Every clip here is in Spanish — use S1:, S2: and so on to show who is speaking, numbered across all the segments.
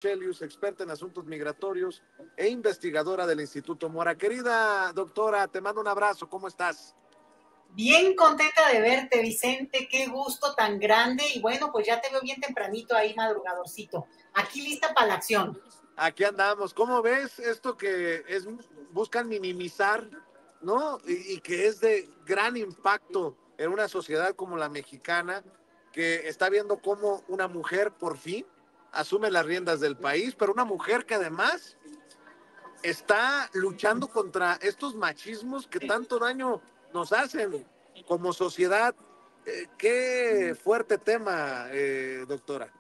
S1: Chelius, experta en asuntos migratorios e investigadora del Instituto Mora. Querida doctora, te mando un abrazo, ¿cómo estás?
S2: Bien contenta de verte, Vicente, qué gusto tan grande. Y bueno, pues ya te veo bien tempranito ahí, madrugadorcito. Aquí lista para la acción.
S1: Aquí andamos. ¿Cómo ves esto buscan minimizar, ¿no? Y que es de gran impacto en una sociedad como la mexicana, que está viendo cómo una mujer por fin asume las riendas del país, pero una mujer que además está luchando contra estos machismos que tanto daño nos hacen como sociedad. Qué fuerte tema, doctora.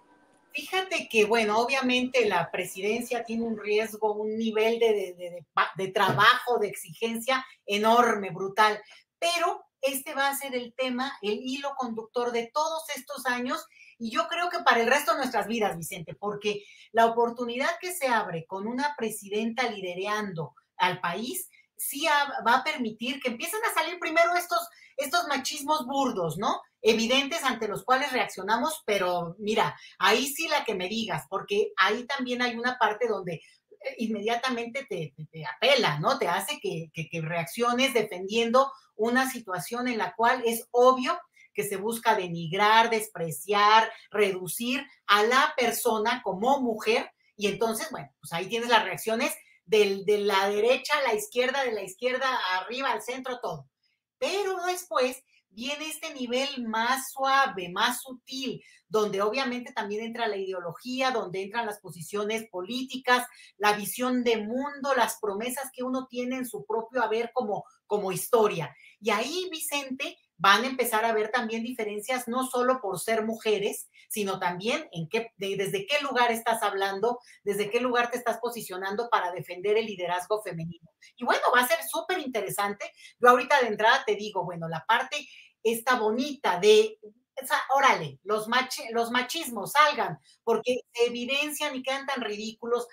S2: Fíjate que, bueno, obviamente la presidencia tiene un riesgo, un nivel de trabajo, de exigencia enorme, brutal, pero este va a ser el tema, el hilo conductor de todos estos años y yo creo que para el resto de nuestras vidas, Vicente, porque la oportunidad que se abre con una presidenta liderando al país sí va a permitir que empiecen a salir primero estos machismos burdos, ¿no? Evidentes ante los cuales reaccionamos, pero mira, ahí sí la que me digas, porque ahí también hay una parte donde inmediatamente te apela, ¿no? Te hace que reacciones defendiendo una situación en la cual es obvio que se busca denigrar, despreciar, reducir a la persona como mujer. Y entonces, bueno, pues ahí tienes las reacciones de la derecha a la izquierda, de la izquierda arriba, al centro, todo. Pero después viene este nivel más suave, más sutil, donde obviamente también entra la ideología, donde entran las posiciones políticas, la visión de mundo, las promesas que uno tiene en su propio haber como historia. Y ahí, Vicente, van a empezar a ver también diferencias, no solo por ser mujeres, sino también desde qué lugar estás hablando, desde qué lugar te estás posicionando para defender el liderazgo femenino. Y bueno, va a ser súper interesante. Yo ahorita de entrada te digo, bueno, la parte esta bonita de, o sea, órale, los machismos salgan, porque se evidencian y quedan tan ridículos,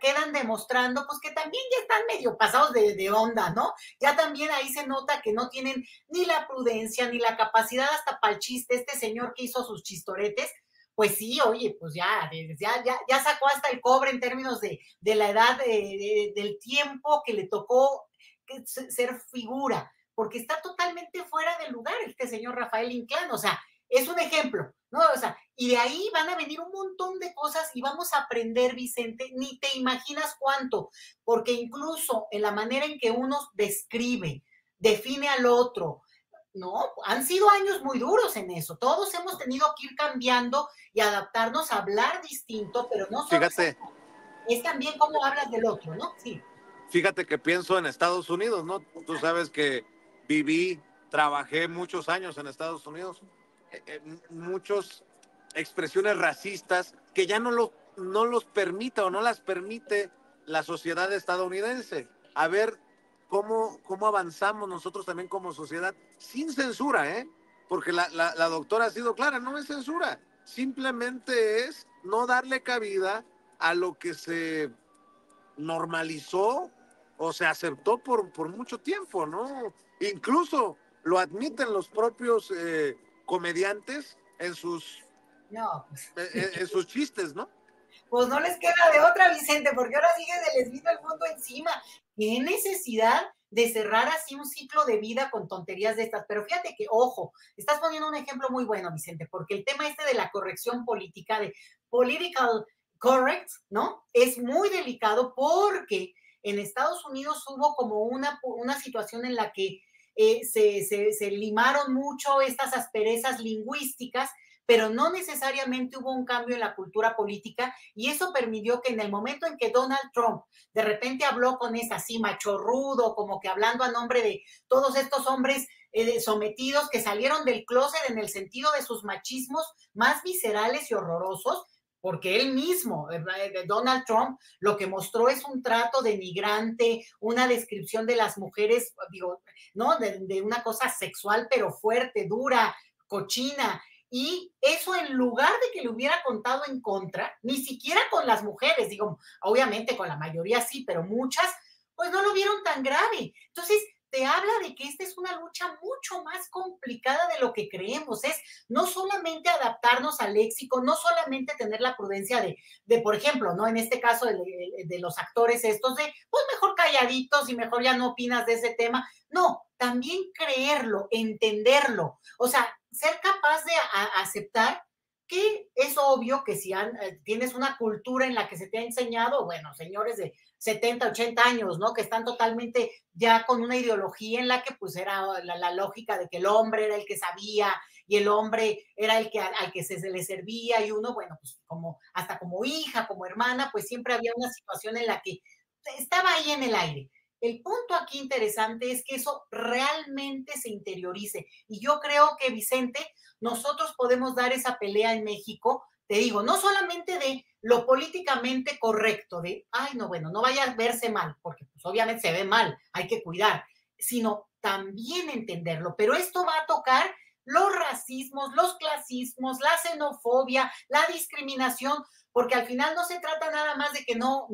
S2: quedan demostrando, pues que también ya están medio pasados de onda, ¿no? Ya también ahí se nota que no tienen ni la prudencia, ni la capacidad hasta para el chiste, este señor que hizo sus chistoretes, pues sí, oye, pues ya sacó hasta el cobre en términos de la edad, del tiempo que le tocó ser figura, porque está totalmente fuera del lugar este señor Rafael Inclán, o sea, es un ejemplo, ¿no? O sea, y de ahí van a venir un montón de cosas y vamos a aprender, Vicente, ni te imaginas cuánto, porque incluso en la manera en que uno describe, define al otro, ¿no? Han sido años muy duros en eso. Todos hemos tenido que ir cambiando y adaptarnos a hablar distinto, pero no solo
S1: Fíjate,
S2: es también cómo hablas del otro, ¿no? Sí.
S1: fíjate que pienso en Estados Unidos, ¿no? Tú sabes que viví, trabajé muchos años en Estados Unidos, muchas expresiones racistas que ya no los permite o no las permite la sociedad estadounidense. A ver cómo avanzamos nosotros también como sociedad sin censura, ¿eh? Porque la doctora ha sido clara, no es censura, simplemente es no darle cabida a lo que se normalizó o se aceptó por mucho tiempo, ¿no? Incluso lo admiten los propios comediantes
S2: No, pues,
S1: en sus chistes, ¿no?
S2: pues no les queda de otra, Vicente, porque ahora sí que se les vino el mundo encima. ¿Qué necesidad de cerrar así un ciclo de vida con tonterías de estas? Pero fíjate que, ojo, estás poniendo un ejemplo muy bueno, Vicente, porque el tema este de la corrección política, de political correct, ¿no? Es muy delicado porque en Estados Unidos hubo como una situación en la que se limaron mucho estas asperezas lingüísticas, pero no necesariamente hubo un cambio en la cultura política y eso permitió que en el momento en que Donald Trump de repente habló con esa así machorrudo, como que hablando a nombre de todos estos hombres sometidos que salieron del closet en el sentido de sus machismos más viscerales y horrorosos, porque él mismo, Donald Trump, lo que mostró es un trato denigrante, una descripción de las mujeres, digo, ¿no? De una cosa sexual, pero fuerte, dura, cochina, y eso en lugar de que le hubiera contado en contra, ni siquiera con las mujeres, digo, obviamente con la mayoría sí, pero muchas, pues no lo vieron tan grave. Entonces, te habla de que esta es una lucha mucho más complicada de lo que creemos. Es no solamente adaptarnos al léxico, no solamente tener la prudencia por ejemplo, ¿no? En este caso de los actores estos, pues mejor calladitos y mejor ya no opinas de ese tema. No, también creerlo, entenderlo. O sea, ser capaz de aceptar que es obvio que si tienes una cultura en la que se te ha enseñado, bueno, señores de 70, 80 años, ¿no? Que están totalmente ya con una ideología en la que pues era la lógica de que el hombre era el que sabía y el hombre era el que al que se le servía y uno, bueno, pues como hasta como hija, como hermana, pues siempre había una situación en la que estaba ahí en el aire. El punto aquí interesante es que eso realmente se interiorice. Y yo creo que, Vicente, nosotros podemos dar esa pelea en México, te digo, no solamente de lo políticamente correcto, de, ay, no, bueno, no vaya a verse mal, porque pues obviamente se ve mal, hay que cuidar, sino también entenderlo. Pero esto va a tocar los racismos, los clasismos, la xenofobia, la discriminación, porque al final no se trata nada más de que no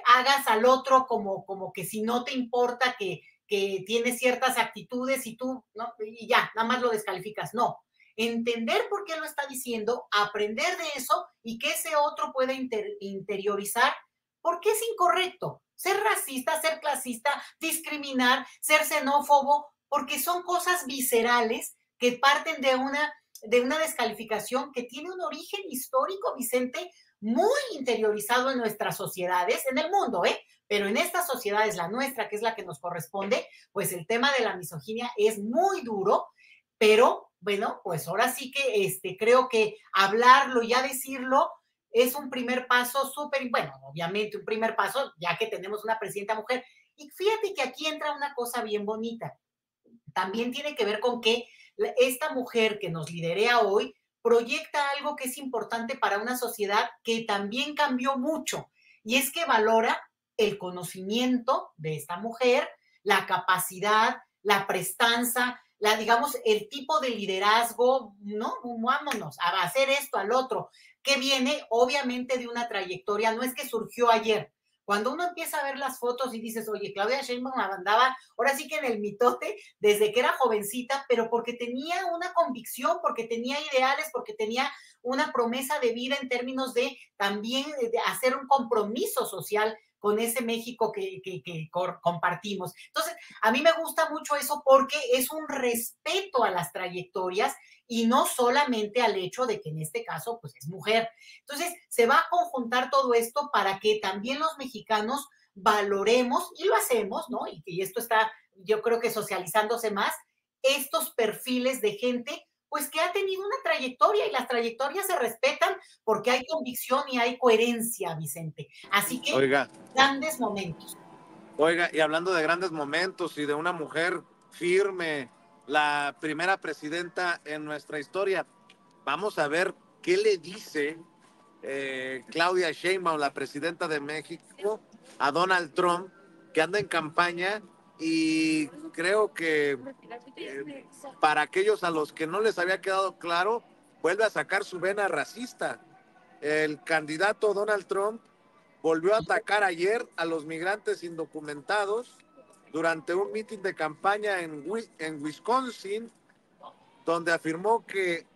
S2: hagas al otro como que si no te importa que tiene ciertas actitudes y tú, ¿no? Y ya, nada más lo descalificas. No, entender por qué lo está diciendo, aprender de eso y que ese otro pueda interiorizar por qué es incorrecto. Ser racista, ser clasista, discriminar, ser xenófobo, porque son cosas viscerales que parten de una descalificación que tiene un origen histórico, Vicente, muy interiorizado en nuestras sociedades, en el mundo, pero en estas sociedades, la nuestra, que es la que nos corresponde, pues el tema de la misoginia es muy duro, pero bueno, pues ahora sí que creo que hablarlo, ya decirlo, es un primer paso súper, bueno, obviamente un primer paso, ya que tenemos una presidenta mujer. Y fíjate que aquí entra una cosa bien bonita. También tiene que ver con que esta mujer que nos liderea hoy proyecta algo que es importante para una sociedad que también cambió mucho, y es que valora el conocimiento de esta mujer, la capacidad, la prestanza, digamos, el tipo de liderazgo, ¿no? Vámonos a hacer esto al otro, que viene obviamente de una trayectoria, no es que surgió ayer. Cuando uno empieza a ver las fotos y dices, oye, Claudia Sheinbaum andaba ahora sí que en el mitote desde que era jovencita, pero porque tenía una convicción, porque tenía ideales, porque tenía una promesa de vida en términos de también de hacer un compromiso social con ese México que compartimos. Entonces, a mí me gusta mucho eso porque es un respeto a las trayectorias y no solamente al hecho de que en este caso, pues es mujer. Entonces, se va a conjuntar todo esto para que también los mexicanos valoremos, y lo hacemos, ¿no? Y esto está, yo creo que socializándose más, estos perfiles de gente pues que ha tenido una trayectoria y las trayectorias se respetan porque hay convicción y hay coherencia, Vicente. Así que
S1: Oiga,
S2: grandes momentos.
S1: oiga, y hablando de grandes momentos y de una mujer firme, la primera presidenta en nuestra historia, vamos a ver qué le dice Claudia Sheinbaum, la presidenta de México, a Donald Trump, que anda en campaña y creo que para aquellos a los que no les había quedado claro, vuelve a sacar su vena racista. El candidato Donald Trump volvió a atacar ayer a los migrantes indocumentados durante un mitin de campaña en Wisconsin, donde afirmó que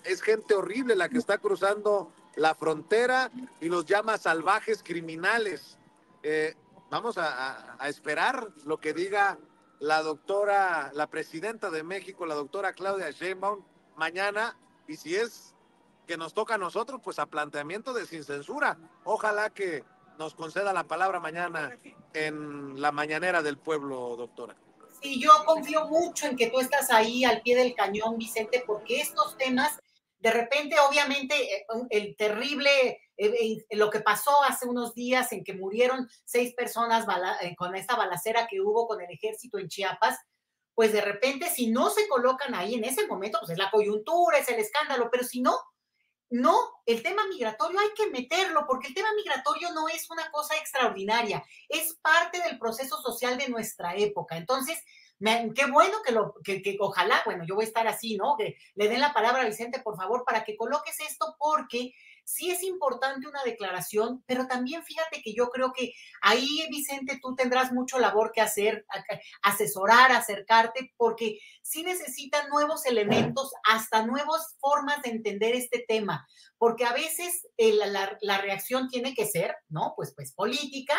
S1: es gente horrible la que está cruzando la frontera y los llama salvajes criminales. Eh, Vamos a esperar lo que diga la doctora, la presidenta de México, la doctora Claudia Sheinbaum, mañana, y si es que nos toca a nosotros, pues a planteamiento de sin censura. Ojalá que nos conceda la palabra mañana en la mañanera del pueblo, doctora.
S2: Sí, yo confío mucho en que tú estás ahí al pie del cañón, Vicente, porque estos temas, de repente, obviamente, el terrible, lo que pasó hace unos días en que murieron 6 personas con esta balacera que hubo con el ejército en Chiapas, pues de repente, si no se colocan ahí en ese momento, pues es la coyuntura, es el escándalo, pero si no, no, el tema migratorio hay que meterlo, porque el tema migratorio no es una cosa extraordinaria, es parte del proceso social de nuestra época. Entonces, qué bueno que ojalá, bueno, yo voy a estar así, ¿no? Que le den la palabra a Vicente, por favor, para que coloques esto, porque sí es importante una declaración, pero también fíjate que yo creo que ahí, Vicente, tú tendrás mucho labor que hacer, asesorar, acercarte, porque sí necesitan nuevos elementos, hasta nuevas formas de entender este tema, porque a veces la reacción tiene que ser, ¿no? Pues política,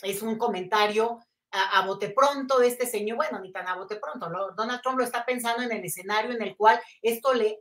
S2: es un comentario a bote pronto de este señor, bueno, ni tan a bote pronto, Donald Trump lo está pensando en el escenario en el cual esto le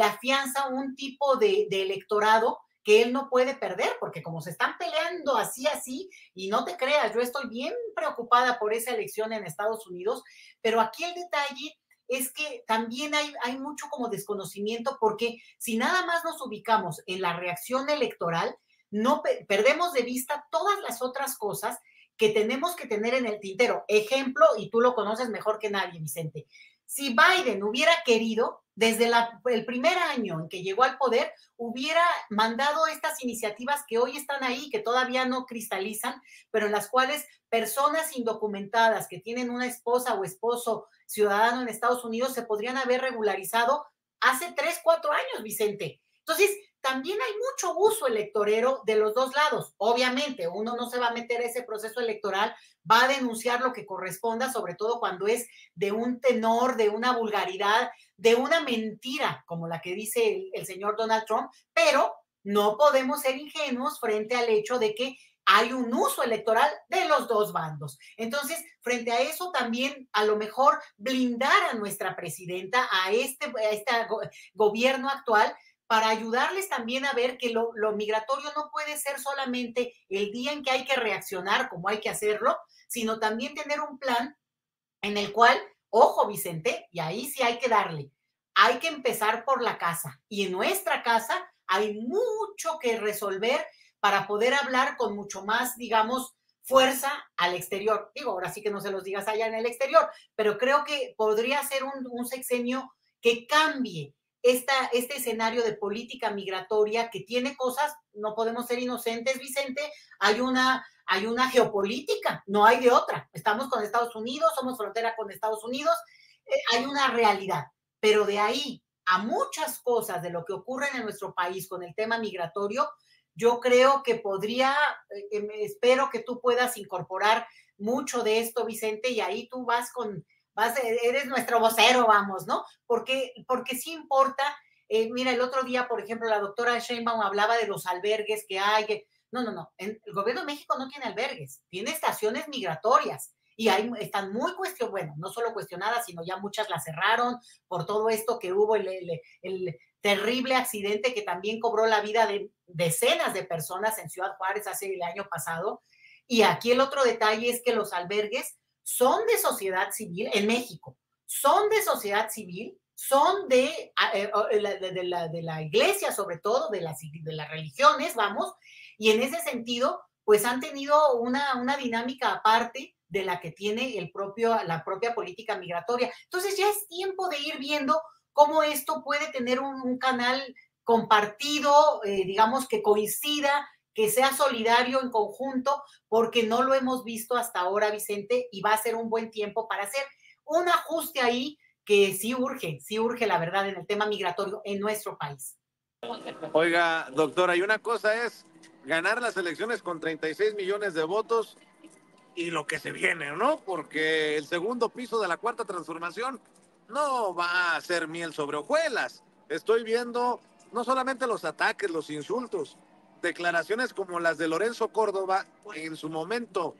S2: afianza un tipo de electorado que él no puede perder, porque como se están peleando así, y no te creas, yo estoy bien preocupada por esa elección en Estados Unidos, pero aquí el detalle es que también hay mucho como desconocimiento, porque si nada más nos ubicamos en la reacción electoral, no perdemos de vista todas las otras cosas que tenemos que tener en el tintero. Ejemplo, y tú lo conoces mejor que nadie, Vicente, si Biden hubiera querido, desde el primer año en que llegó al poder, hubiera mandado estas iniciativas que hoy están ahí, que todavía no cristalizan, pero en las cuales personas indocumentadas que tienen una esposa o esposo ciudadano en Estados Unidos se podrían haber regularizado hace 3, 4 años, Vicente. Entonces, también hay mucho uso electorero de los dos lados. Obviamente, uno no se va a meter a ese proceso electoral, va a denunciar lo que corresponda, sobre todo cuando es de un tenor, de una vulgaridad, de una mentira, como la que dice el señor Donald Trump, pero no podemos ser ingenuos frente al hecho de que hay un uso electoral de los dos bandos. Entonces, frente a eso también a lo mejor blindar a nuestra presidenta, a este gobierno actual, para ayudarles también a ver que lo migratorio no puede ser solamente el día en que hay que reaccionar como hay que hacerlo, sino también tener un plan en el cual, ojo Vicente, y ahí sí hay que darle, hay que empezar por la casa. Y en nuestra casa hay mucho que resolver para poder hablar con mucho más, digamos, fuerza al exterior. Digo, ahora sí que no se los digas allá en el exterior, pero creo que podría ser un sexenio que cambie este escenario de política migratoria que tiene cosas, no podemos ser inocentes, Vicente, hay una geopolítica, no hay de otra. Estamos con Estados Unidos, somos frontera con Estados Unidos, hay una realidad, pero de ahí a muchas cosas de lo que ocurre en nuestro país con el tema migratorio, yo creo que podría, espero que tú puedas incorporar mucho de esto, Vicente, y ahí tú eres nuestro vocero, vamos, ¿no? Porque sí importa. Mira, el otro día, por ejemplo, la doctora Sheinbaum hablaba de los albergues que hay. No. El gobierno de México no tiene albergues, tiene estaciones migratorias. Y están muy cuestionadas, bueno, no solo cuestionadas, sino ya muchas las cerraron por todo esto que hubo, el terrible accidente que también cobró la vida de decenas de personas en Ciudad Juárez hace el año pasado. Y aquí el otro detalle es que los albergues son de sociedad civil en México, son de sociedad civil, son de la iglesia, sobre todo, de las religiones, vamos, y en ese sentido, pues han tenido una dinámica aparte de la que tiene la propia política migratoria. Entonces ya es tiempo de ir viendo cómo esto puede tener un canal compartido, digamos, que coincida, que sea solidario en conjunto, porque no lo hemos visto hasta ahora, Vicente, y va a ser un buen tiempo para hacer un ajuste ahí que sí urge la verdad en el tema migratorio en nuestro país.
S1: Oiga, doctora, y una cosa es ganar las elecciones con 36 millones de votos y lo que se viene, ¿no? Porque el segundo piso de la cuarta transformación no va a ser miel sobre hojuelas. Estoy viendo no solamente los ataques, los insultos, declaraciones como las de Lorenzo Córdoba, en su momento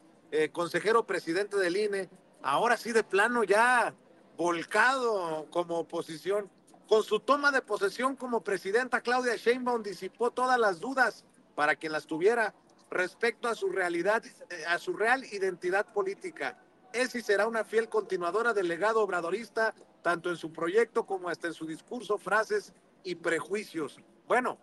S1: consejero presidente del INE, ahora sí de plano ya volcado como oposición. Con su toma de posesión como presidenta, Claudia Sheinbaum disipó todas las dudas para quien las tuviera respecto a su realidad, a su real identidad política. Es y será una fiel continuadora del legado obradorista, tanto en su proyecto como hasta en su discurso, frases y prejuicios. Bueno,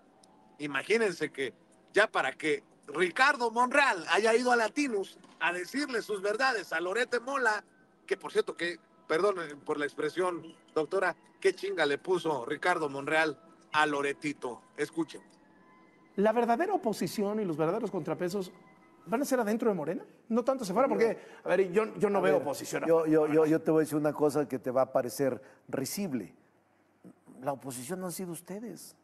S1: imagínense que ya para que Ricardo Monreal haya ido a Latinus a decirle sus verdades a Lorete Mola, que por cierto que, perdón por la expresión, doctora, qué chinga le puso Ricardo Monreal a Loretito. Escuchen.
S3: La verdadera oposición y los verdaderos contrapesos van a ser adentro de Morena, no tanto se fuera, porque, a ver, yo no veo oposición.
S4: Yo te voy a decir una cosa que te va a parecer risible. La oposición no han sido ustedes.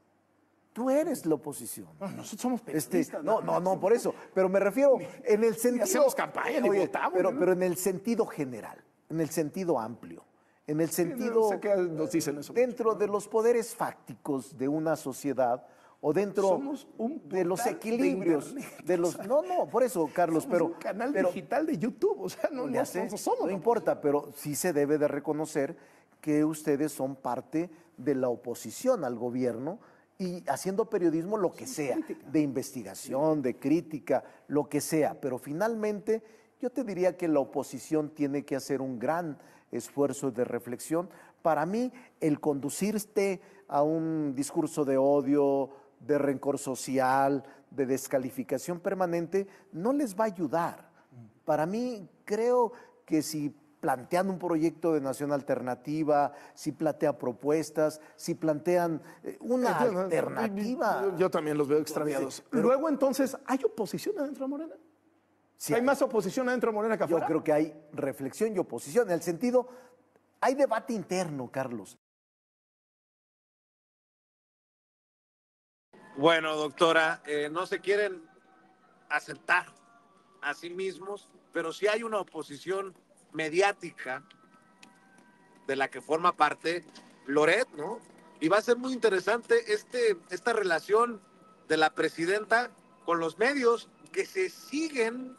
S4: Tú eres la oposición.
S3: No, nosotros somos periodistas.
S4: No, por eso. Pero me refiero en el sentido...
S3: hacemos campaña, ni votamos.
S4: Pero en el sentido general, en el sentido amplio, en el sentido...
S3: No sé qué nos dicen eso.
S4: Dentro de los poderes fácticos de una sociedad o dentro
S3: Somos un
S4: de los
S3: portal
S4: equilibrios
S3: de
S4: No, por eso, Carlos,
S3: Somos
S4: pero...
S3: un canal
S4: pero,
S3: digital de YouTube, o sea,
S4: ya sé, no importa, pero sí se debe de reconocer que ustedes son parte de la oposición al gobierno y haciendo periodismo lo que sea, de investigación, de crítica, lo que sea, pero finalmente yo te diría que la oposición tiene que hacer un gran esfuerzo de reflexión. Para mí, el conducirte a un discurso de odio, de rencor social, de descalificación permanente, no les va a ayudar. Para mí, creo que si plantean un proyecto de nación alternativa, si plantean propuestas, si plantean una alternativa.
S3: Yo también los veo extraviados.
S4: Pero,
S3: luego, entonces, ¿hay oposición adentro de Morena?
S4: Sí,
S3: ¿Hay más oposición adentro de Morena que afuera?
S4: yo creo que hay reflexión y oposición. En el sentido, hay debate interno, Carlos.
S1: Bueno, doctora, no se quieren aceptar a sí mismos, pero sí hay una oposición mediática de la que forma parte Loret, ¿no? Y va a ser muy interesante esta relación de la presidenta con los medios que se siguen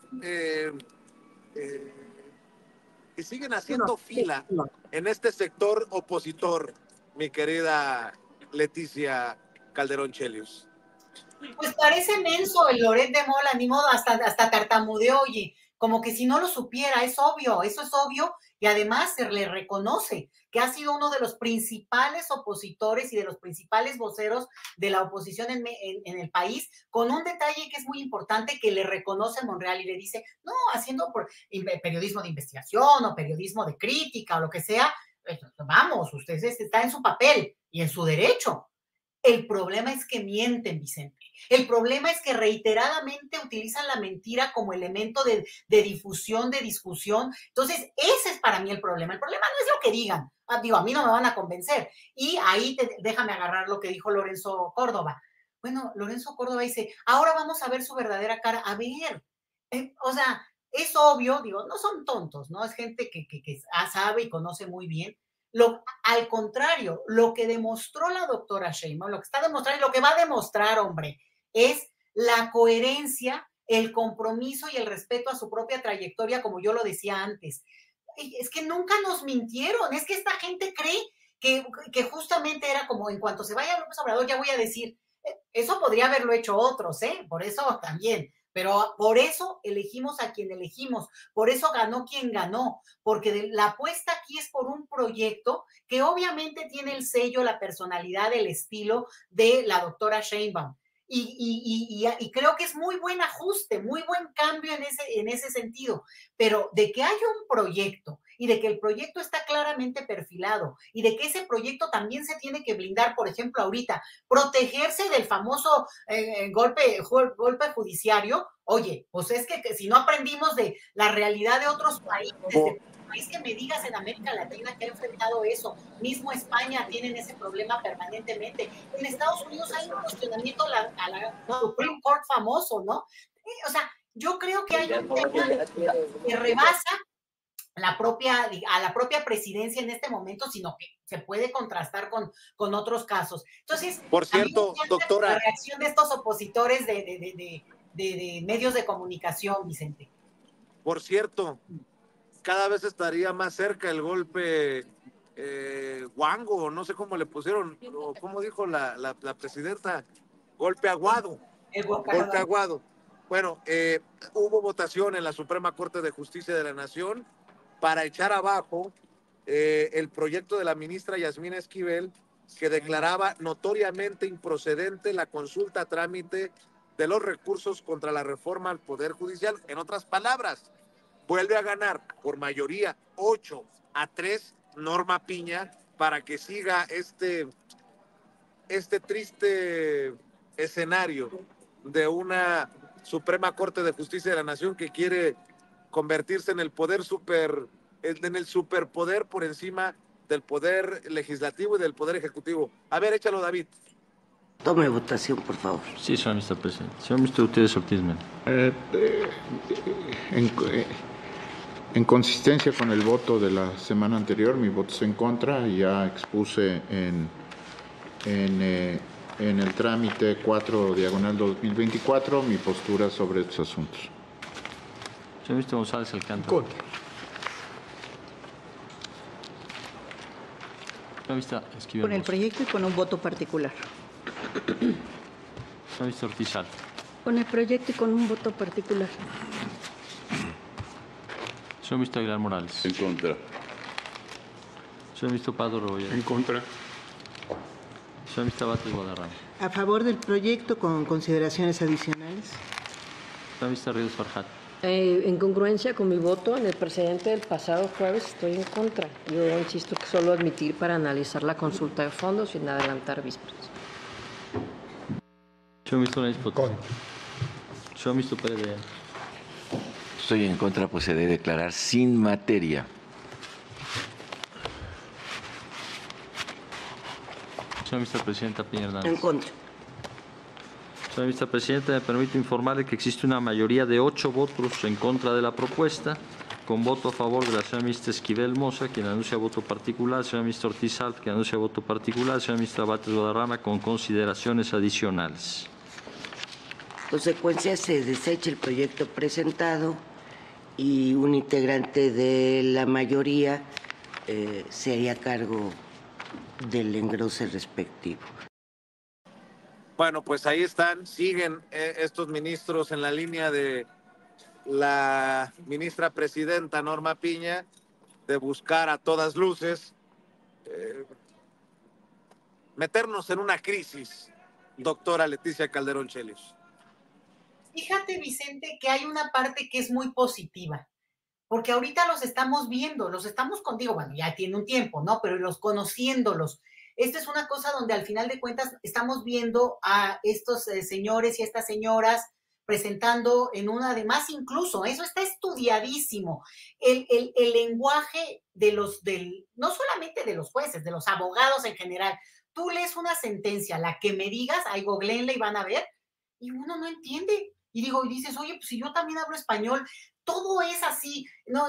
S1: haciendo fila en este sector opositor, mi querida Leticia Calderón Chelius.
S2: Pues parece menso el Loret de Mola, ni modo, hasta tartamudeó, oye, como que si no lo supiera, es obvio, eso es obvio, y además se le reconoce que ha sido uno de los principales opositores y de los principales voceros de la oposición en el país, con un detalle que es muy importante que le reconoce Monreal y le dice, no, haciendo periodismo de investigación o periodismo de crítica o lo que sea, vamos, usted está en su papel y en su derecho. El problema es que mienten, Vicente. El problema es que reiteradamente utilizan la mentira como elemento de difusión, de discusión. Entonces, ese es para mí el problema. El problema no es lo que digan. Digo, a mí no me van a convencer. Y ahí déjame agarrar lo que dijo Lorenzo Córdoba. Bueno, Lorenzo Córdoba dice, ahora vamos a ver su verdadera cara. A ver, o sea, es obvio, digo, no son tontos, ¿no? Es gente que sabe y conoce muy bien. Al contrario, lo que demostró la doctora Sheinbaum, lo que está demostrando y lo que va a demostrar, hombre, es la coherencia, el compromiso y el respeto a su propia trayectoria, como yo lo decía antes. Es que nunca nos mintieron, es que esta gente cree que justamente era como en cuanto se vaya López Obrador, ya voy a decir, eso podría haberlo hecho otros, por eso también. Pero por eso elegimos a quien elegimos, por eso ganó quien ganó, porque la apuesta aquí es por un proyecto que obviamente tiene el sello, la personalidad, el estilo de la doctora Sheinbaum. Y creo que es muy buen ajuste, muy buen cambio en ese sentido, pero de que haya un proyecto y de que el proyecto está claramente perfilado y de que ese proyecto también se tiene que blindar, por ejemplo, ahorita, protegerse del famoso golpe judiciario. Oye, pues es que si no aprendimos de la realidad de otros países, de país que me digas en América Latina que ha enfrentado eso, mismo España tienen ese problema permanentemente. En Estados Unidos hay un cuestionamiento a la Supreme Court famoso, ¿no? O sea, yo creo que hay un tema que rebasa a la propia presidencia en este momento, sino que se puede contrastar con otros casos. Entonces,
S1: por cierto, doctora,
S2: la reacción de estos opositores de medios de comunicación, Vicente.
S1: Por cierto, cada vez estaría más cerca el golpe guango, no sé cómo le pusieron, o cómo dijo la presidenta, golpe aguado. Golpe aguado. Bueno, hubo votación en la Suprema Corte de Justicia de la Nación para echar abajo el proyecto de la ministra Yasmín Esquivel, que declaraba notoriamente improcedente la consulta a trámite de los recursos contra la reforma al Poder Judicial. En otras palabras, vuelve a ganar por mayoría 8-3 Norma Piña para que siga este triste escenario de una Suprema Corte de Justicia de la Nación que quiere convertirse en el superpoder por encima del poder legislativo y del poder ejecutivo. A ver, échalo, David.
S5: Tome votación, por favor.
S6: Sí, señor Mr. Presidente. Señor Mr. Gutiérrez Ortiz Mena.
S7: En consistencia con el voto de la semana anterior, mi voto es en contra y ya expuse en el trámite 4/2024 mi postura sobre estos asuntos.
S6: Señor Mr. González Alcántara.
S3: Contra.
S6: Señor Mr. Esquivel.
S8: Con el proyecto y con un voto particular.
S6: Señor Mr. Ortiz Alto.
S9: Con el proyecto y con un voto particular.
S6: Señor Mr. Aguilar Morales.
S10: En contra.
S6: Señor Mr. Pardo Rebolledo.
S10: En contra.
S6: Señor Mr. Bates Guadarrama.
S8: A favor del proyecto con consideraciones adicionales.
S6: Señor Mr. Ríos Farjat.
S9: En congruencia con mi voto en el precedente del pasado jueves, estoy en contra. Yo insisto que solo admitir para analizar la consulta de fondo sin adelantar vísperas.
S6: Señor Mr. Lenis Potosí. Señor Mr. Pérez de Llano.
S11: Estoy en contra, pues se debe declarar sin materia.
S6: Señor Mr. Presidenta Piña Hernández.
S5: En contra.
S6: Señor Mr. Presidente, me permito informarle que existe una mayoría de 8 votos en contra de la propuesta, con voto a favor de la señora Mr. Esquivel Moza, quien anuncia voto particular, señor Mr. Ortiz Alto, quien anuncia voto particular, señor Mr. Bates Guadarrama, con consideraciones adicionales.
S5: Consecuencia, se desecha el proyecto presentado y un integrante de la mayoría se haría cargo del engrose respectivo.
S1: Bueno, pues ahí están, siguen estos ministros en la línea de la ministra presidenta Norma Piña, de buscar a todas luces meternos en una crisis, doctora Leticia Calderón Chelios.
S2: Fíjate, Vicente, que hay una parte que es muy positiva, porque ahorita los estamos viendo, los estamos contigo, bueno, ya tiene un tiempo, ¿no? Pero los conociéndolos. Esta es una cosa donde al final de cuentas estamos viendo a estos señores y estas señoras presentando en una, además incluso, eso está estudiadísimo, el lenguaje de no solamente de los jueces, de los abogados en general. Tú lees una sentencia, la que me digas, ahí googleenla y van a ver, y uno no entiende. Y dices, oye, pues si yo también hablo español, todo es así, ¿no?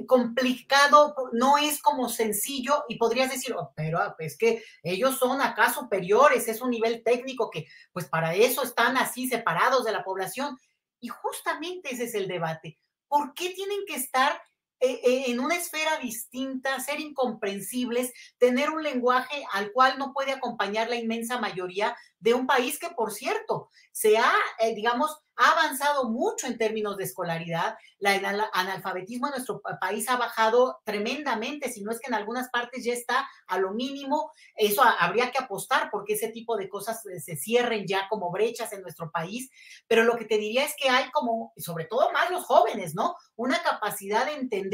S2: Complicado, no es como sencillo, y podrías decir, oh, pero es que ellos son acá superiores, es un nivel técnico que, pues para eso están así separados de la población. Y justamente ese es el debate. ¿Por qué tienen que estar en una esfera distinta, ser incomprensibles, tener un lenguaje al cual no puede acompañar la inmensa mayoría de un país que, por cierto, se ha, ha avanzado mucho en términos de escolaridad? El analfabetismo en nuestro país ha bajado tremendamente, si no es que en algunas partes ya está a lo mínimo. Eso habría que apostar porque ese tipo de cosas se cierren ya como brechas en nuestro país. Pero lo que te diría es que hay como, sobre todo más los jóvenes, ¿no? Una capacidad de entender,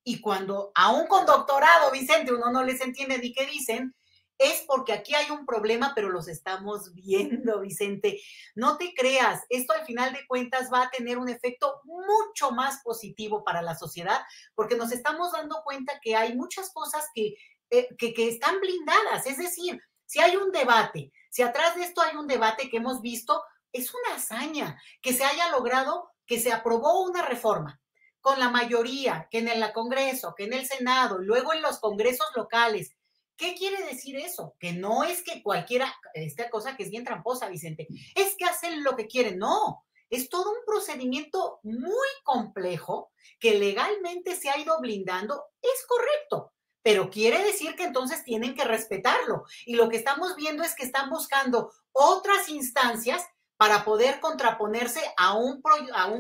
S2: y cuando aún con doctorado, Vicente, uno no les entiende ni qué dicen, es porque aquí hay un problema, pero los estamos viendo, Vicente. No te creas, esto al final de cuentas va a tener un efecto mucho más positivo para la sociedad, porque nos estamos dando cuenta que hay muchas cosas que están blindadas. Es decir, si hay un debate, si atrás de esto hay un debate que hemos visto, es una hazaña que se haya logrado, que se aprobó una reforma con la mayoría, que en el Congreso, que en el Senado, luego en los congresos locales. ¿Qué quiere decir eso? Que no es que cualquiera, esta cosa que es bien tramposa, Vicente, es que hacen lo que quieren. No, es todo un procedimiento muy complejo que legalmente se ha ido blindando. Es correcto, pero quiere decir que entonces tienen que respetarlo. Y lo que estamos viendo es que están buscando otras instancias para poder contraponerse a un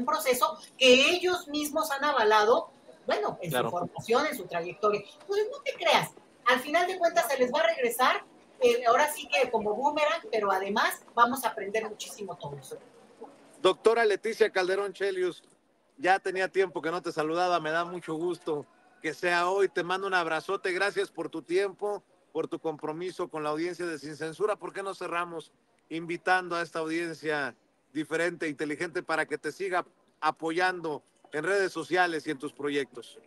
S2: proceso que ellos mismos han avalado, bueno, en su formación, en su trayectoria. Entonces, no te creas. Al final de cuentas se les va a regresar, ahora sí que como boomerang, pero además vamos a aprender muchísimo todos.
S1: Doctora Leticia Calderón Chelios, ya tenía tiempo que no te saludaba, me da mucho gusto que sea hoy, te mando un abrazote, gracias por tu tiempo, por tu compromiso con la audiencia de Sin Censura. ¿Por qué no cerramos invitando a esta audiencia diferente, inteligente, para que te siga apoyando en redes sociales y en tus proyectos?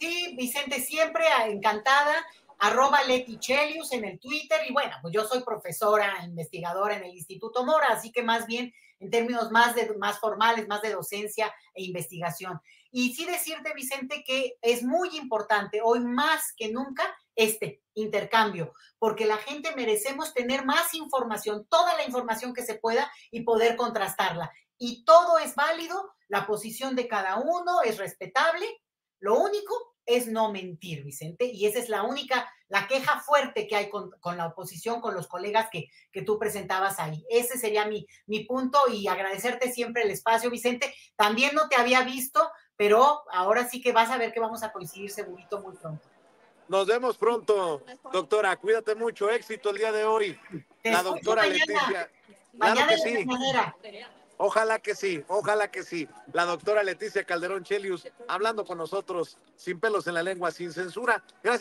S2: Sí, Vicente, siempre encantada. @LetiChelius en el Twitter, y bueno, pues yo soy profesora, investigadora en el Instituto Mora, así que más bien en términos más formales, más de docencia e investigación. Y sí decirte, Vicente, que es muy importante hoy más que nunca este intercambio, porque la gente merecemos tener más información, toda la información que se pueda y poder contrastarla. Y todo es válido, la posición de cada uno es respetable, lo único es no mentir, Vicente, y esa es la queja fuerte que hay con la oposición, con los colegas que tú presentabas ahí. Ese sería mi punto, y agradecerte siempre el espacio, Vicente. También no te había visto, pero ahora sí que vas a ver que vamos a coincidir segurito muy pronto.
S1: Nos vemos pronto, doctora. Cuídate mucho. Éxito el día de hoy. La doctora Leticia. Claro que sí. Ojalá que sí, ojalá que sí. La doctora Leticia Calderón Chelius hablando con nosotros sin pelos en la lengua, sin censura. Gracias.